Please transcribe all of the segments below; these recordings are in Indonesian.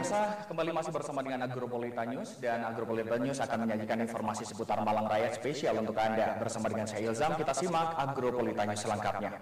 pemirsa, kembali masih bersama dengan Agropolita News dan Agropolita News akan menyajikan informasi seputar Malang Raya spesial untuk Anda. Bersama dengan saya Ilzam, kita simak Agropolita News selengkapnya.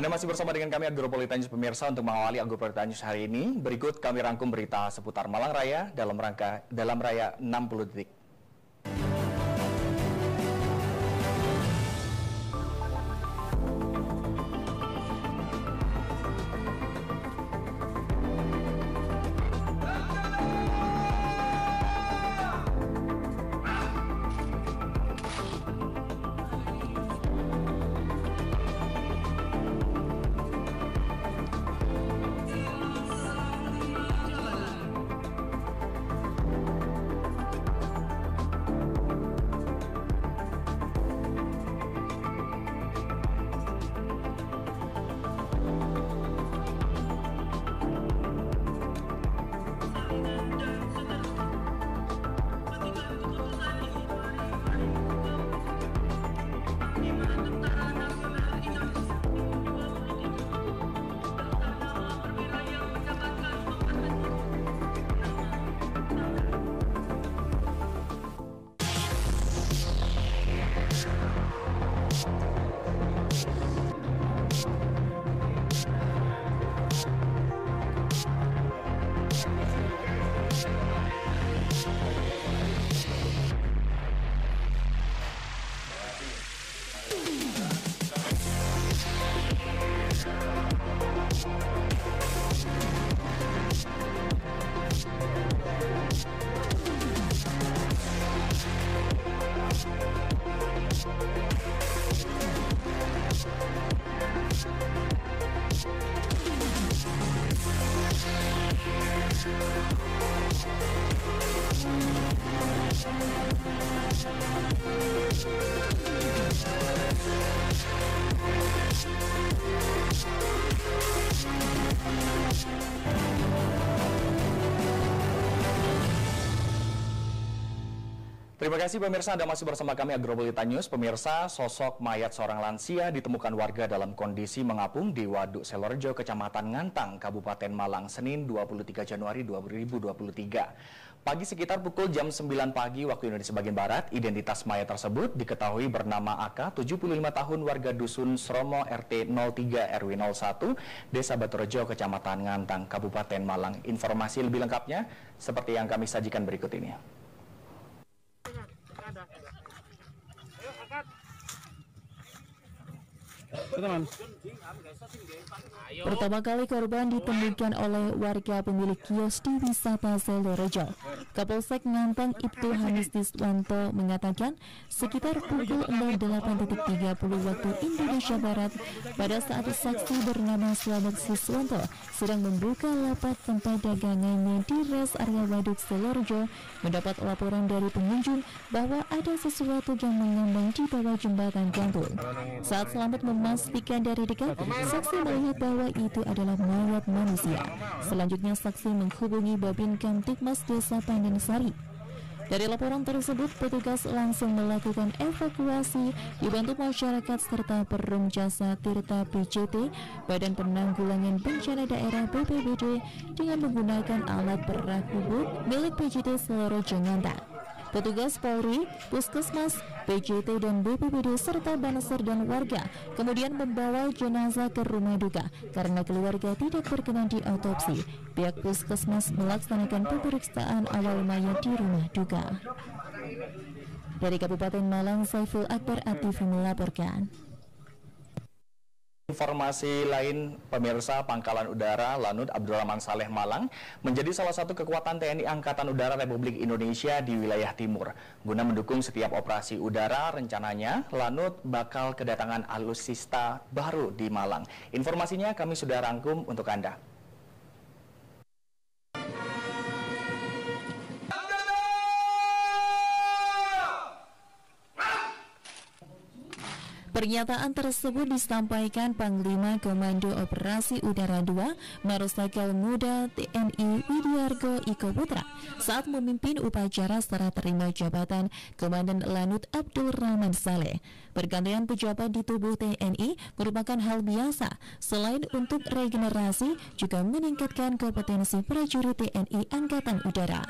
Anda masih bersama dengan kami Agropolita News pemirsa. Untuk mengawali Agropolita News hari ini, berikut kami rangkum berita seputar Malang Raya dalam Raya 60 Detik. Terima kasih pemirsa, Anda masih bersama kami Agropolita News. Pemirsa, sosok mayat seorang lansia ditemukan warga dalam kondisi mengapung di Waduk Selorjo, Kecamatan Ngantang, Kabupaten Malang, Senin 23 Januari 2023. Pagi sekitar pukul jam 9 pagi waktu Indonesia bagian Barat, identitas mayat tersebut diketahui bernama AK, 75 tahun, warga Dusun Sromo, RT 03 RW 01, Desa Baturejo, Kecamatan Ngantang, Kabupaten Malang. Informasi lebih lengkapnya seperti yang kami sajikan berikut ini. Pertama kali korban ditemukan oleh warga pemilik kios di wisata Selorjo. Kapolsek Ngantang Ibtu Hanis Diswanto mengatakan sekitar pukul 08.30 waktu Indonesia Barat, pada saat saksi bernama Slamet Siswanto sedang membuka lapak tempat dagangannya di res area Waduk Selorjo, mendapat laporan dari pengunjung bahwa ada sesuatu yang mengambang di bawah jembatan gantung. Saat Slamet memastikan dari dekat, saksi melihat bahwa itu adalah mayat manusia. Selanjutnya saksi menghubungi Babin Kamtibmas Desa Pandansari. Dari laporan tersebut, petugas langsung melakukan evakuasi dibantu masyarakat serta Perum Jasa Tirta BJT, Badan Penanggulangan Bencana Daerah BPBD, dengan menggunakan alat berat bubuk milik BJT Selorjo Ngantang. Petugas Polri, Puskesmas, BJT dan BPBD serta Banser dan warga kemudian membawa jenazah ke rumah duka karena keluarga tidak berkenan diotopsi. Pihak Puskesmas melaksanakan pemeriksaan awal mayat di rumah duka. Dari Kabupaten Malang, Saiful Akbar ATV melaporkan. Informasi lain pemirsa, Pangkalan Udara Lanut Abdurrahman Saleh Malang menjadi salah satu kekuatan TNI Angkatan Udara Republik Indonesia di wilayah timur. Guna mendukung setiap operasi udara, rencananya Lanut bakal kedatangan alutsista baru di Malang. Informasinya kami sudah rangkum untuk Anda. Pernyataan tersebut disampaikan Panglima Komando Operasi Udara 2 Marsikal Muda TNI Widiargo Iko Putra saat memimpin upacara serah terima jabatan Komandan Lanut Abdul Rahman Saleh. Pergantian pejabat di tubuh TNI merupakan hal biasa. Selain untuk regenerasi, juga meningkatkan kompetensi prajurit TNI Angkatan Udara.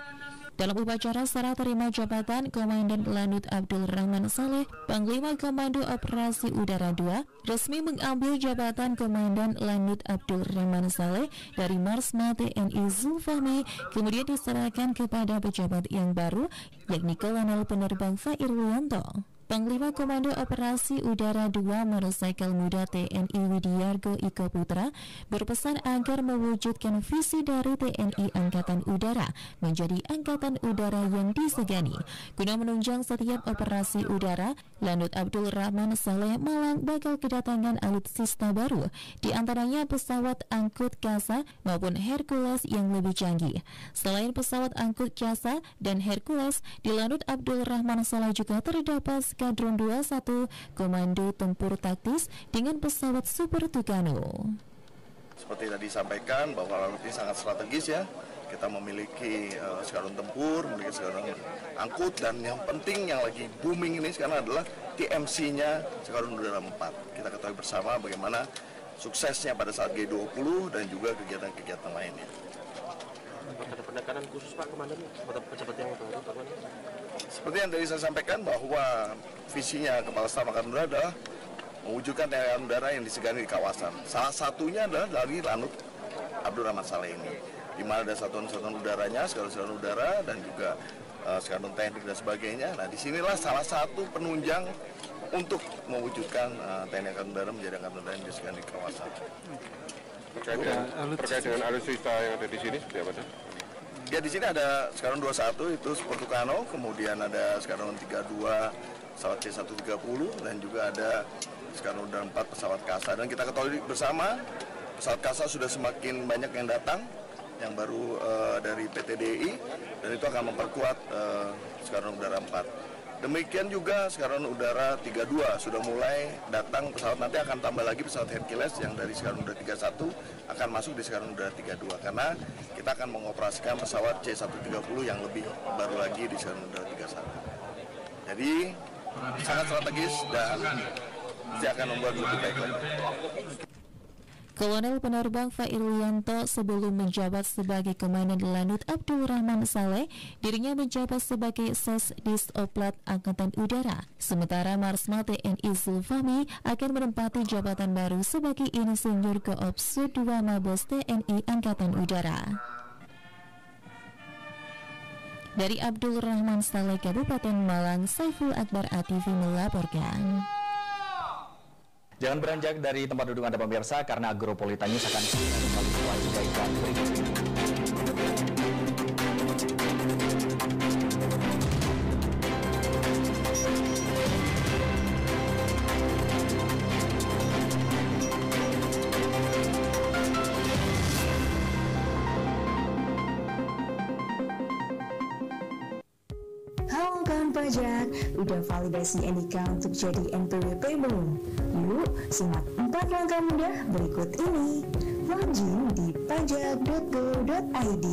Dalam upacara serah terima jabatan Komandan Lanut Abdul Rahman Saleh, Panglima Komando Operasi Udara 2 resmi mengambil jabatan Komandan Lanut Abdul Rahman Saleh dari Marsma TNI Zulfahmi, kemudian diserahkan kepada pejabat yang baru, yakni Kolonel Penerbang Fairwianto. Panglima Komando Operasi Udara 2 Marsikal Muda TNI Widiargo Iko Putra berpesan agar mewujudkan visi dari TNI Angkatan Udara menjadi Angkatan Udara yang disegani. Guna menunjang setiap operasi udara, Lanut Abdul Rahman Saleh Malang bakal kedatangan alutsista baru, di antaranya pesawat angkut kasa maupun Hercules yang lebih canggih. Selain pesawat angkut kasa dan Hercules, di Lanut Abdul Rahman Saleh juga terdapat Skadron 21 Komando Tempur Taktis dengan pesawat Super Tucano. Seperti tadi disampaikan bahwa Lanut ini sangat strategis ya. Kita memiliki skadron tempur, memiliki skadron angkut, dan yang penting yang lagi booming ini sekarang adalah TMC-nya Skadron Udara 4. Kita ketahui bersama bagaimana suksesnya pada saat G20 dan juga kegiatan-kegiatan lainnya. Ada penekanan khusus Pak Komandan kepada pejabat yang baru Pak Komandan? Seperti yang tadi saya sampaikan bahwa visinya Kepala Staf Angkatan Udara adalah mewujudkan TNI Udara yang disegani di kawasan. Salah satunya adalah dari Lanut Abdul Rahman Saleh ini, di mana ada satuan-satuan udaranya, skadron udara dan juga skadron teknik dan sebagainya. Nah, disinilah salah satu penunjang untuk mewujudkan TNI Angkatan Udara menjadi Angkatan Udara yang disegani di kawasan. Terkait dengan alutsista yang ada di sini seperti apa sih? Ya, di sini ada Skadron 21 itu Super Tucano, kemudian ada Skadron 32 pesawat C-130 dan juga ada Skadron Udara 4 pesawat kasa. Dan kita ketahui bersama pesawat kasa sudah semakin banyak yang datang, yang baru dari PTDI, dan itu akan memperkuat Skadron Udara 4. Demikian juga Skadron Udara 32 sudah mulai datang pesawat, nanti akan tambah lagi pesawat Hercules yang dari Skadron Udara 31 akan masuk di Skadron Udara 32 karena kita akan mengoperasikan pesawat C-130 yang lebih baru lagi di Skadron Udara 31. Jadi sangat strategis dan pasti akan membuat lebih baik lagi. Kolonel Penerbang Fairwianto sebelum menjabat sebagai Komandan Lanut Abdul Rahman Saleh, dirinya menjabat sebagai Sesdisoplat Angkatan Udara. Sementara Marsma TNI Zulfahmi akan menempati jabatan baru sebagai Insinyur Koops 2 Mabes TNI Angkatan Udara. Dari Abdul Rahman Saleh, Kabupaten Malang, Saiful Akbar ATV melaporkan. Jangan beranjak dari tempat duduk Anda pemirsa, karena Agropolitan News akan kembali melanjutkan berikut ini. Halo kawan pajak, udah validasi NIK untuk jadi NPWP belum? Yuk, simak 4 langkah mudah berikut ini. Login di pajak.go.id,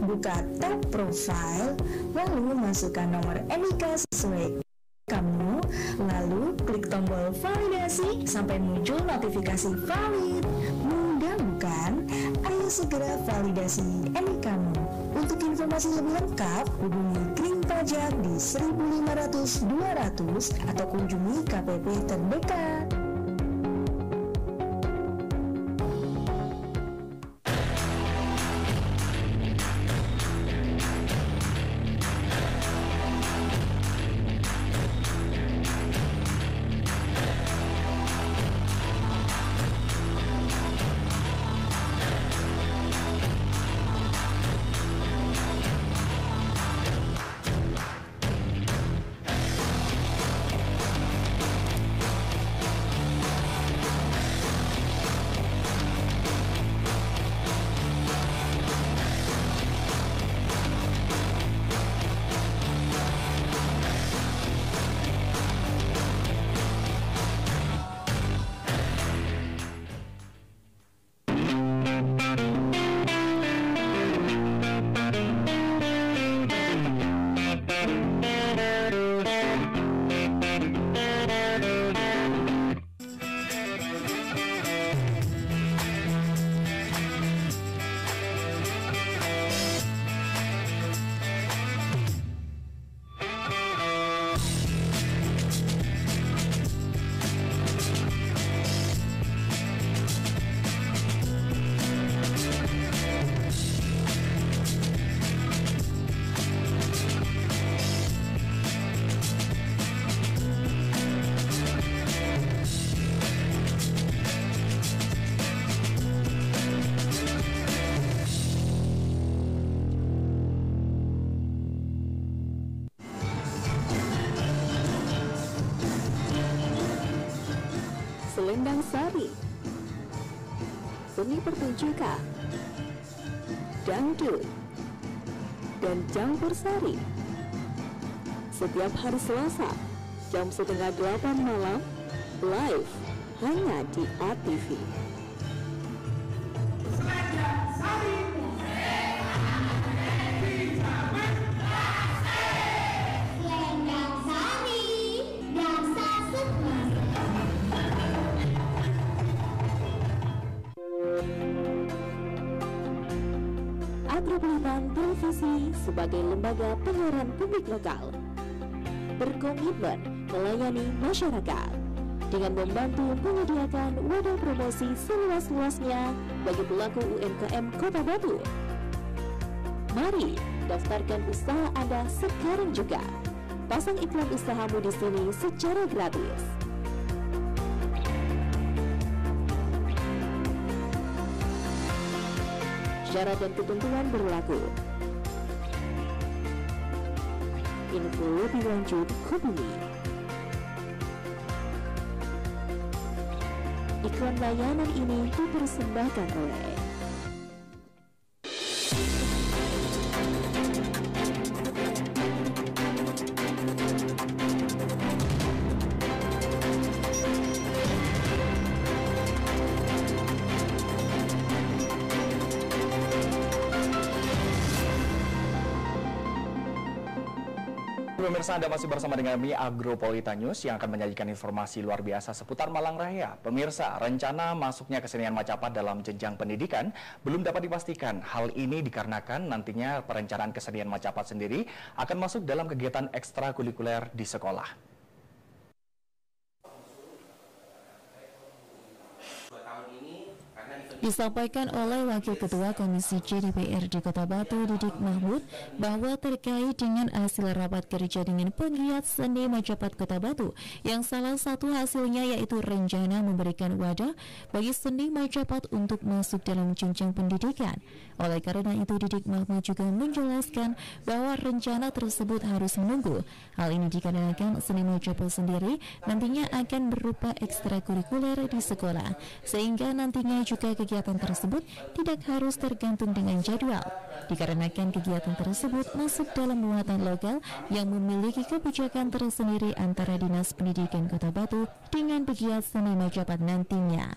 buka tab profile, lalu masukkan nomor NIK sesuai kamu, lalu klik tombol validasi sampai muncul notifikasi valid. Mudah bukan? Ayo segera validasi NIK kamu. Untuk informasi lebih lengkap, hubungi Krim Pajak di 1500 200 atau kunjungi KPP terdekat. selendang sari, seni pertunjukan, dangdut, dan campur sari. Setiap hari Selasa, jam 7:30 malam, live hanya di ATV. Agropolitan Televisi sebagai lembaga penyiaran publik lokal berkomitmen melayani masyarakat dengan membantu menyediakan wadah promosi seluas-luasnya bagi pelaku UMKM Kota Batu. Mari daftarkan usaha Anda sekarang juga. Pasang iklan usahamu di sini secara gratis. Syarat dan ketentuan berlaku. Info lebih lanjut hubungi. Iklan layanan ini dipersembahkan oleh Pemirsa, Anda masih bersama dengan kami Agropolitan News yang akan menyajikan informasi luar biasa seputar Malang Raya. Pemirsa, rencana masuknya kesenian Macapat dalam jenjang pendidikan belum dapat dipastikan. Hal ini dikarenakan nantinya perencanaan kesenian Macapat sendiri akan masuk dalam kegiatan ekstrakurikuler di sekolah. Disampaikan oleh Wakil Ketua Komisi C DPR di Kota Batu, Didik Mahmud, bahwa terkait dengan hasil rapat kerja dengan penggiat seni Macapat Kota Batu, yang salah satu hasilnya yaitu rencana memberikan wadah bagi seni Macapat untuk masuk dalam jenjang pendidikan. Oleh karena itu, Didik Mahmud juga menjelaskan bahwa rencana tersebut harus menunggu. Hal ini dikarenakan seni Macapat sendiri nantinya akan berupa ekstrakurikuler di sekolah, sehingga nantinya juga kegiatan tersebut tidak harus tergantung dengan jadwal, dikarenakan kegiatan tersebut masuk dalam muatan lokal yang memiliki kebijakan tersendiri antara Dinas Pendidikan Kota Batu dengan pegiat seni Macapat nantinya.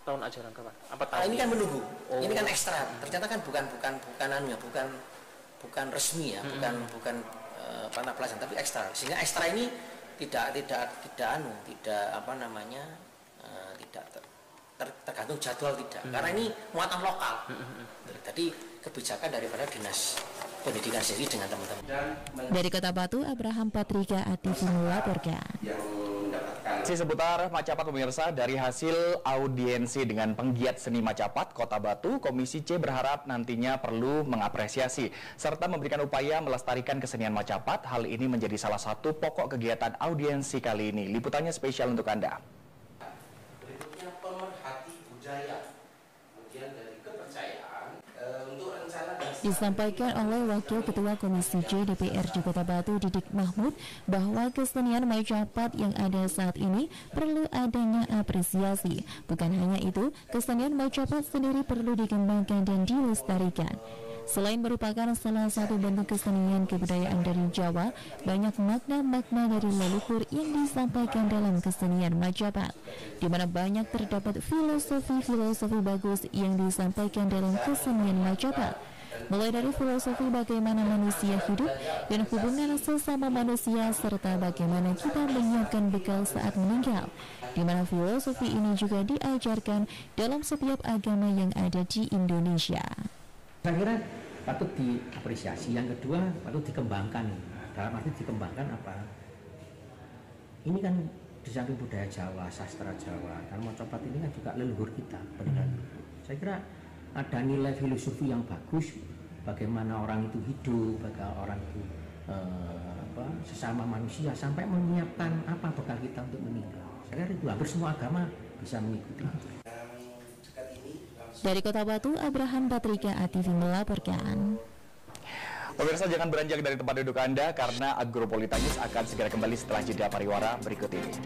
Tahun ajaran kapan? Apa tahun? Ini kan menunggu. Ini kan ekstra. Ternyata kan bukan resmi ya, bukan panah pelajaran, tapi ekstra. Sehingga ekstra ini tidak tergantung jadwal tidak, karena ini muatan lokal. Jadi kebijakan daripada Dinas Pendidikan sendiri dengan teman-teman. Dari Kota Batu, Abraham Patrika ATV melaporkan. Seputar Macapat, pemirsa, dari hasil audiensi dengan penggiat seni Macapat Kota Batu, Komisi C berharap nantinya perlu mengapresiasi serta memberikan upaya melestarikan kesenian Macapat. Hal ini menjadi salah satu pokok kegiatan audiensi kali ini. Liputannya spesial untuk Anda. Berikutnya pemerhati budaya, kemudian dari kepercayaan untuk rencana. Disampaikan oleh Wakil Ketua Komisi C DPR di Kota Batu, Didik Mahmud, bahwa kesenian Macapat yang ada saat ini perlu adanya apresiasi. Bukan hanya itu, kesenian Macapat sendiri perlu dikembangkan dan dilestarikan. Selain merupakan salah satu bentuk kesenian kebudayaan dari Jawa, banyak makna-makna dari leluhur yang disampaikan dalam kesenian Macapat, di mana banyak terdapat filosofi-filosofi bagus yang disampaikan dalam kesenian Macapat. Mulai dari filosofi bagaimana manusia hidup dan hubungan sesama manusia, serta bagaimana kita menyiapkan bekal saat meninggal, di mana filosofi ini juga diajarkan dalam setiap agama yang ada di Indonesia. Saya kira patut diapresiasi. Yang kedua, patut dikembangkan. Dalam arti dikembangkan apa? Ini kan di samping budaya Jawa, sastra Jawa, kan Macapat ini kan juga leluhur kita, peninggalan. Saya kira ada nilai filosofi yang bagus, bagaimana orang itu hidup, bagaimana orang itu sesama manusia, sampai menyiapkan apa bekal kita untuk meninggal. Saya kira itu hampir semua agama bisa mengikuti. Dari Kota Batu, Abraham Patrika ATV melaporkan. Pemirsa, jangan beranjak dari tempat duduk Anda karena Agropolitan News akan segera kembali setelah jeda pariwara berikut ini.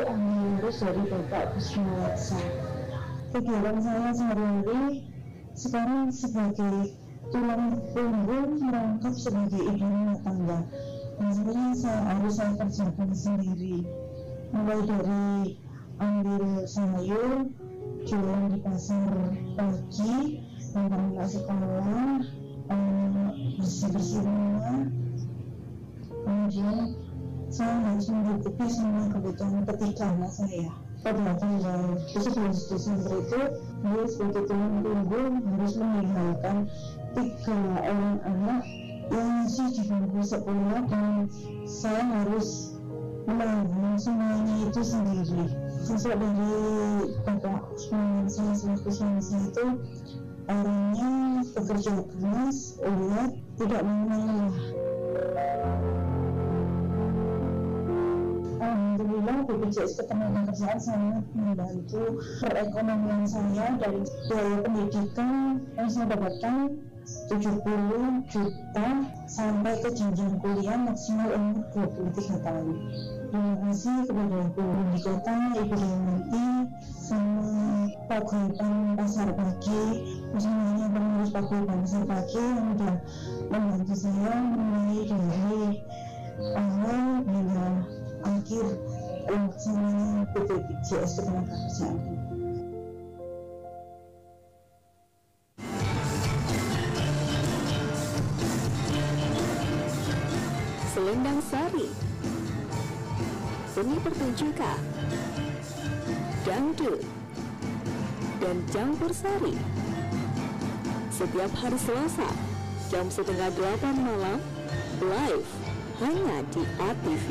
harus dari Bapak Kusnawatsa. Kegiatan saya sehari-hari sekarang sebagai tulang punggung merangkap sebagai ibu rumah tangga. Maksudnya harus saya kerjakan sendiri, mulai dari ambil sayur, jualan di pasar pagi, anak sekolah, bersih-bersih rumah, kemudian saya harus mencukupi semua kebutuhan ketiga anak saya. Pada tanggal 11 Desember itu, saya sebagai tulang punggung harus meninggalkan 3 orang anak yang masih di bangku sekolah, dan saya harus menanggung semuanya itu sendiri. Sosok dari Bapak saya selaku suami saya itu orangnya bekerja keras, ulet, tidak mengalah. Alhamdulillah BPJS Ketenagakerjaan sangat membantu perekonomian saya dari biaya pendidikan yang saya dapatkan 70 juta sampai ke jenjang kuliah maksimal umur 23 tahun. Terima kasih kepada Ibu Wali Kota, Ibu Dewanti, sama paguyuban pasar pagi, semuanya pengurus paguyuban pasar pagi yang sudah membantu saya mulai dari awal hingga akhir pelaksanaan BPJS Ketenagakerjaan. Selendang Sari, seni pertunjukan, dangdut, dan campur sari. Setiap hari Selasa, jam 7:30 malam, live hanya di ATV.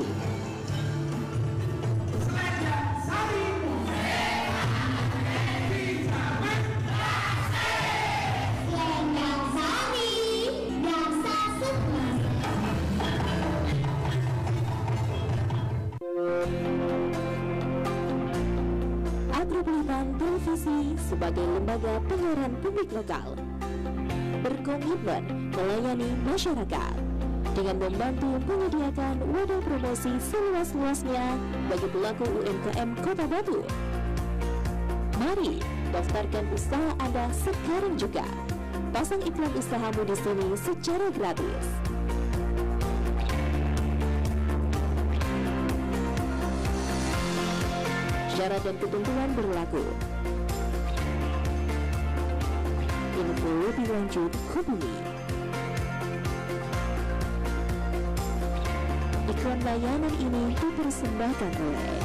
Agropolitan Televisi sebagai lembaga penyiaran publik lokal berkomitmen melayani masyarakat dengan membantu menyediakan wadah promosi seluas-luasnya bagi pelaku UMKM Kota Batu. Mari daftarkan usaha Anda sekarang juga. Pasang iklan usahamu di sini secara gratis. Syarat dan ketentuan berlaku. Info lebih lanjut hubungi. Iklan layanan ini dipersembahkan oleh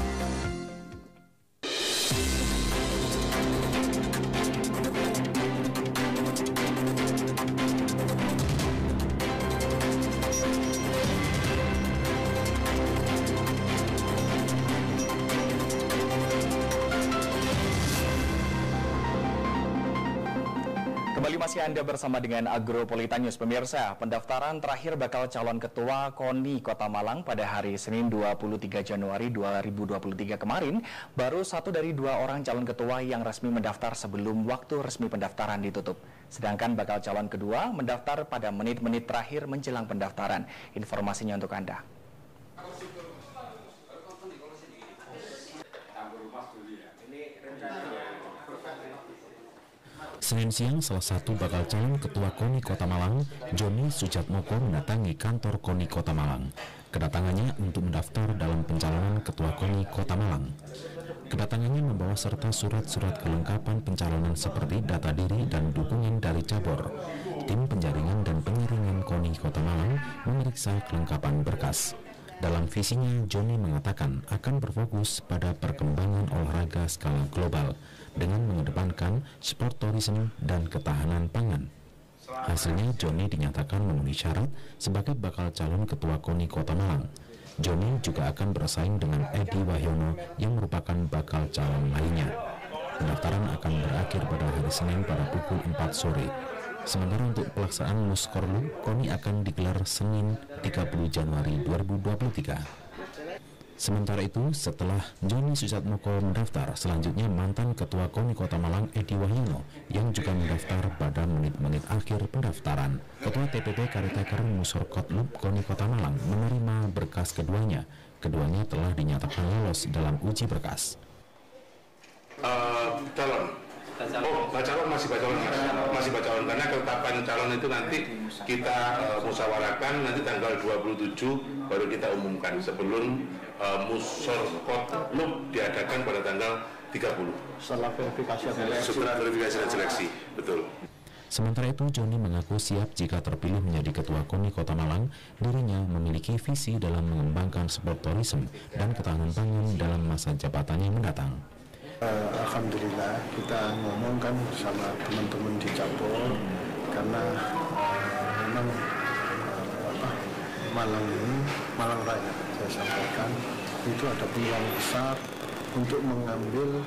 Kembali masih Anda bersama dengan Agropolitan News. Pemirsa, pendaftaran terakhir bakal calon ketua KONI Kota Malang pada hari Senin 23 Januari 2023 kemarin, baru 1 dari 2 orang calon ketua yang resmi mendaftar sebelum waktu resmi pendaftaran ditutup. Sedangkan bakal calon kedua mendaftar pada menit-menit terakhir menjelang pendaftaran. Informasinya untuk Anda. Senin siang, salah satu bakal calon ketua KONI Kota Malang, Joni Sujatmoko, mendatangi kantor KONI Kota Malang. Kedatangannya untuk mendaftar dalam pencalonan ketua KONI Kota Malang. Kedatangannya membawa serta surat-surat kelengkapan pencalonan seperti data diri dan dukungan dari cabur. Tim penjaringan dan pengiringan KONI Kota Malang memeriksa kelengkapan berkas. Dalam visinya, Joni mengatakan akan berfokus pada perkembangan olahraga skala global dengan mengedepankan sport tourism dan ketahanan pangan. Hasilnya, Joni dinyatakan memenuhi syarat sebagai bakal calon ketua KONI Kota Malang. Joni juga akan bersaing dengan Edi Wahyono yang merupakan bakal calon lainnya. Pendaftaran akan berakhir pada hari Senin pada pukul 4 sore. Sementara untuk pelaksanaan Muskorlu, KONI akan digelar Senin 30 Januari 2023. Sementara itu, setelah Joni Sujatmoko mendaftar, selanjutnya mantan Ketua KONI Kota Malang Edi Wahyono yang juga mendaftar pada menit-menit akhir pendaftaran. Ketua TPP Caretaker Musor Kotlub KONI Kota Malang menerima berkas keduanya. keduanya telah dinyatakan lolos dalam uji berkas. Calon masih bacalon karena ketetapan calon itu nanti kita musyawarahkan nanti tanggal 27 baru kita umumkan sebelum musyawarah diadakan pada tanggal 30 setelah verifikasi dan seleksi. Betul. Sementara itu, Joni mengaku siap jika terpilih menjadi Ketua KONI Kota Malang. Dirinya memiliki visi dalam mengembangkan sport tourism dan ketahanan pangan dalam masa jabatannya mendatang. Alhamdulillah kita ngomongkan sama teman-teman di cabur karena memang Malang Raya saya sampaikan itu ada peluang besar untuk mengambil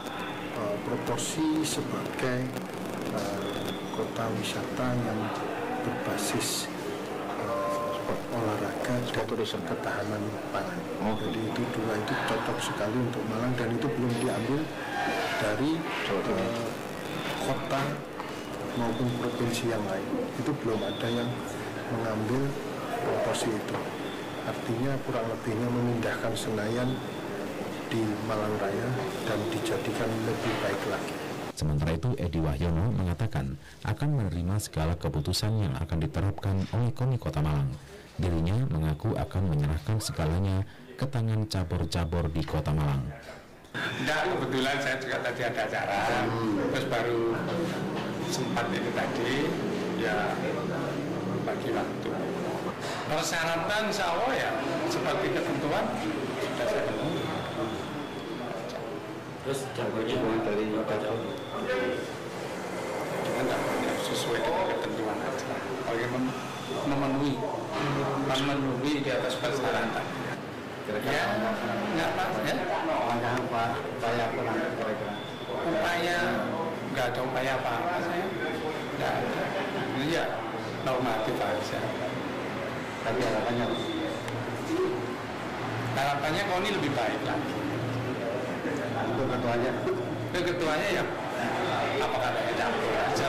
proporsi sebagai kota wisata yang berbasis olahraga dan ketahanan pangan. Jadi itu dua itu cocok sekali untuk Malang dan itu belum diambil dari kota maupun provinsi yang lain. Itu belum ada yang mengambil proporsi itu. Artinya kurang lebihnya memindahkan Senayan di Malang Raya dan dijadikan lebih baik lagi. Sementara itu, Edi Wahyono mengatakan akan menerima segala keputusan yang akan diterapkan oleh KONI Kota Malang. Dirinya mengaku akan menyerahkan segalanya ke tangan cabur-cabur di Kota Malang. Enggak, kebetulan saya juga tadi ada acara, terus baru sempat itu tadi, ya bagi waktu. Persyaratan insya Allah ya, seperti ketentuan sudah saya penuhi. Terus jagonya bukan dari Pak Jauh? Dengan dapatnya sesuai dengan ketentuan aja. Bagaimana memenuhi di atas persyaratan. Ya, nggak apa ya? Langkah apa? Upaya apa kira-kira? Upaya, nggak ada upaya apa-apa saya. Nggak ada. Ini ya normatif aja. Tapi harapannya apa? Harapannya KONI lebih baik lagi. Untuk ketuanya? Ketuanya ya, apa katanya campur aja.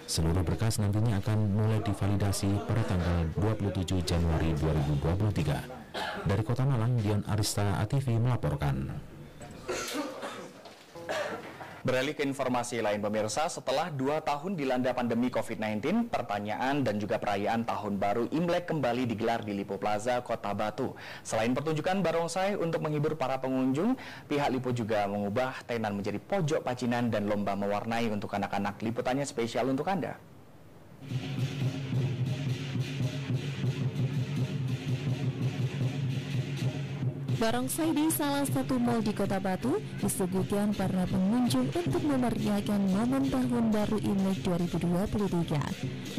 Seluruh berkas nantinya akan mulai divalidasi pada tanggal 27 Januari 2023. Dari Kota Malang, Dion Arista, ATV melaporkan. Beralih ke informasi lain pemirsa, setelah 2 tahun dilanda pandemi COVID-19, pertanyaan dan juga perayaan Tahun Baru Imlek kembali digelar di Lipo Plaza, Kota Batu. Selain pertunjukan barongsai untuk menghibur para pengunjung, pihak Lipo juga mengubah tenan menjadi pojok pacinan dan lomba mewarnai untuk anak-anak. Liputannya spesial untuk Anda. Barongsai di salah satu mal di Kota Batu disuguhkan para pengunjung untuk memeriahkan momen Tahun Baru Imlek 2023.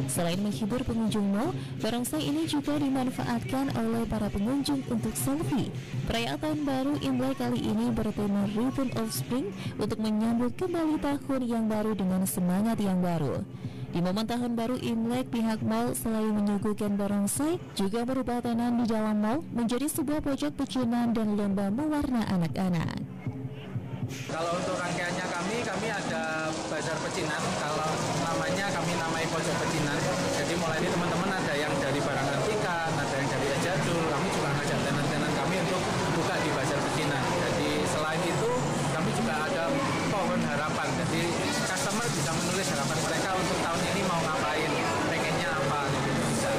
Selain menghibur pengunjung mal, barongsai ini juga dimanfaatkan oleh para pengunjung untuk selfie. Perayaan Tahun Baru Imlek kali ini bertema Return of Spring untuk menyambut kembali tahun yang baru dengan semangat yang baru. Di momen Tahun Baru Imlek, pihak mal selain menyuguhkan barongsai, juga merubah tenan di dalam mal menjadi sebuah pojok pecinan dan lomba mewarna anak-anak. Kalau untuk rangkaiannya kami ada bazar pecinan, kalau namanya kami namai pojok pecinan. Jadi mulai ini teman-teman ada yang dari barang antikan, ada yang dari jadul, kami juga ngajak tenan-tenan kami untuk buka di bazar pecinan. Jadi selain itu kami juga ada pohon harapan, jadi customer bisa menulis harapan mereka untuk tahun ini mau ngapain, pengennya apa gitu bisa.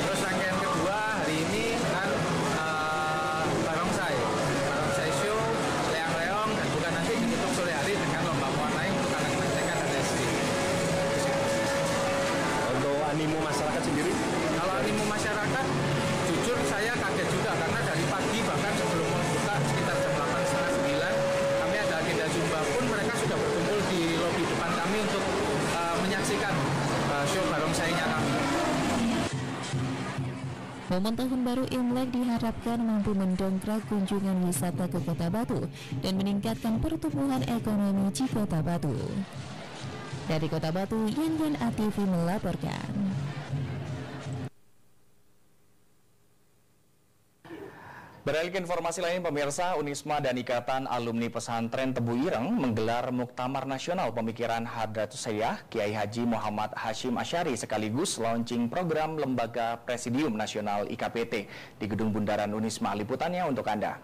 Terus rangkaian kedua hari ini kan barongsai show, leang-leong, dan juga nanti ditutup sore hari dengan lomba mewarnai untuk anak-anak TK dan SD. Untuk animo masyarakat sendiri? Kalau animo masyarakat, jujur saya kaget juga karena dari pagi bahkan sebelum mau buka sekitar jam 8:30, 9 kami ada agenda Zumba pun mereka sudah berkumpul di lobi depan kami untuk menyaksikan show barongsainya kami. Momen Tahun Baru Imlek diharapkan mampu mendongkrak kunjungan wisata ke Kota Batu dan meningkatkan pertumbuhan ekonomi di Kota Batu. Dari Kota Batu, Yan ATV melaporkan. Beralih ke informasi lain, pemirsa, Unisma dan Ikatan Alumni Pesantren Tebu Ireng menggelar Muktamar Nasional Pemikiran Hadratus Syekh Kiai Haji Muhammad Hashim Asy'ari sekaligus launching program Lembaga Presidium Nasional IKPT di Gedung Bundaran Unisma. Liputannya untuk Anda.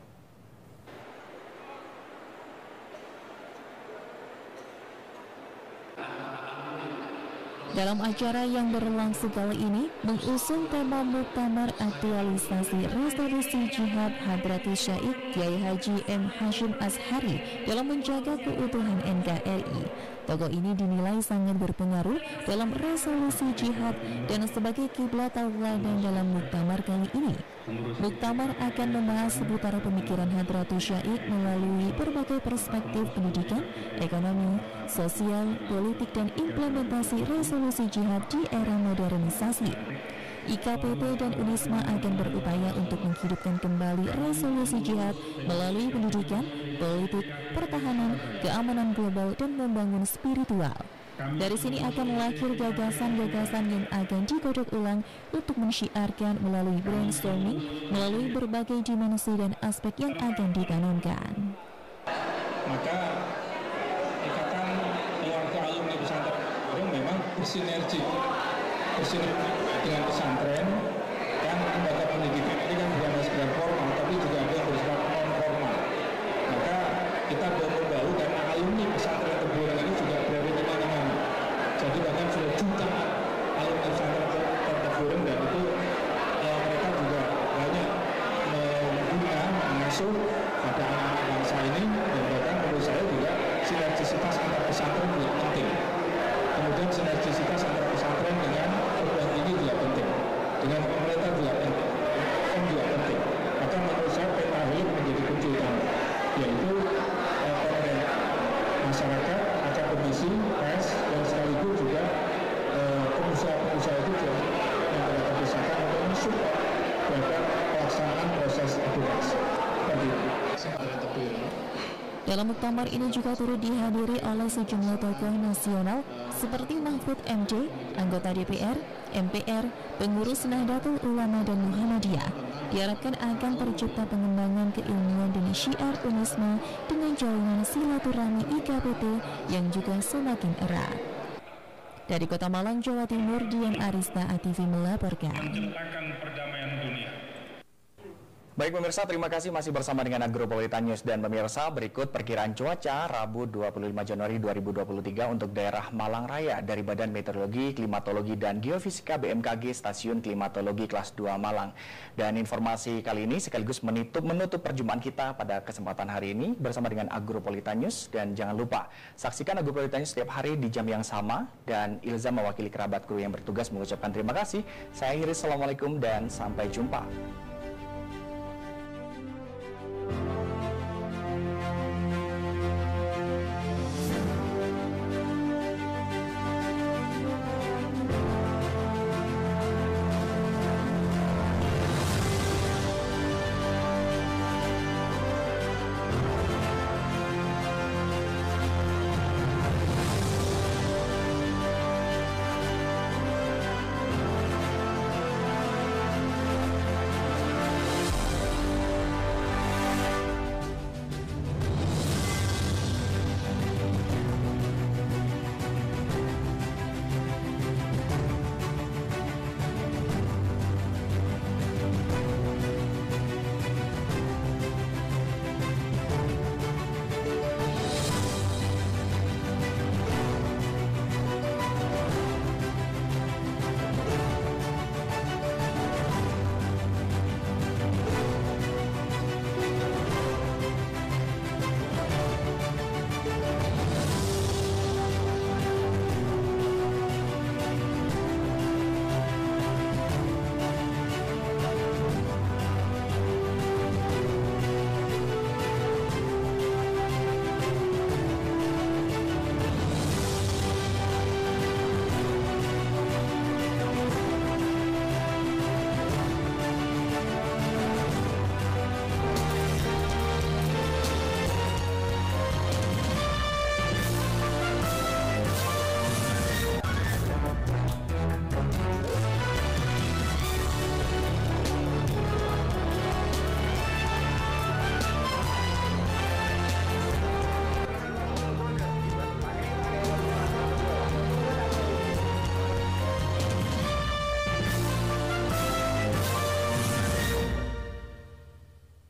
Dalam acara yang berlangsung kali ini, mengusung tema Muktamar Aktualisasi Resolusi Jihad Hadratus Syekh Kiai Haji M. Hashim Asy'ari dalam menjaga keutuhan NKRI. Tokoh ini dinilai sangat berpengaruh dalam resolusi jihad dan sebagai kiblat tauladan dalam muktamar kali ini. Muktamar akan membahas seputar pemikiran Hadratus Syekh melalui berbagai perspektif pendidikan, ekonomi, sosial, politik, dan implementasi resolusi jihad di era modernisasi. IKPT dan Unisma akan berupaya untuk menghidupkan kembali resolusi jihad melalui pendidikan, politik, pertahanan, keamanan global, dan membangun spiritual. Dari sini akan lahir gagasan-gagasan yang akan digodok ulang untuk mensyiarkan melalui brainstorming, melalui berbagai dimensi dan aspek yang akan ditanamkan. Maka Ikatan Keluarga Alumni Pesantren memang bersinergi dengan pesantren dan lembaga pendidikan ini kan bukan sekedar formal tapi juga ada yang bersifat non formal. Maka kita bahu-bahu karena alumni pesantren Tebu Ireng ini juga berada di mana-mana. Jadi bahkan sudah jutaan alumni pesantren Tebu Ireng dan itu mereka juga banyak mengasuh pada anak-anak bangsa ini dan bahkan menurut saya juga sinergisitas antar pesantren juga penting. Kemudian sinergisitas antara pesantren dengan perguruan tinggi juga penting, dengan pemerintah juga penting, juga penting. Maka menurut saya pentahelix menjadi kunci utama, yaitu pemerintah, masyarakat, akademisi, pers, dan sekaligus juga pengusaha-pengusaha itu juga yang terpisahkan untuk mensupport terhadap pelaksanaan proses edukasi. Dalam muktamar ini juga turut dihadiri oleh sejumlah tokoh nasional seperti Mahfud MD, anggota DPR, MPR, pengurus Nahdlatul Ulama dan Muhammadiyah. Diharapkan akan tercipta pengembangan keilmuan dan syiar Unisma dengan jalinan silaturahmi IKPT yang juga semakin erat. Dari Kota Malang, Jawa Timur, Dian Arista, ATV melaporkan. Baik pemirsa, terima kasih masih bersama dengan Agropolitan News. Dan pemirsa, berikut perkiraan cuaca Rabu 25 Januari 2023 untuk daerah Malang Raya dari Badan Meteorologi, Klimatologi, dan Geofisika BMKG Stasiun Klimatologi Kelas 2 Malang. Dan informasi kali ini sekaligus menutup perjumpaan kita pada kesempatan hari ini bersama dengan Agropolitan News. Dan jangan lupa, saksikan Agropolitan News setiap hari di jam yang sama. Dan Ilza mewakili kerabat kru yang bertugas mengucapkan terima kasih. Saya Iris, Assalamualaikum dan sampai jumpa.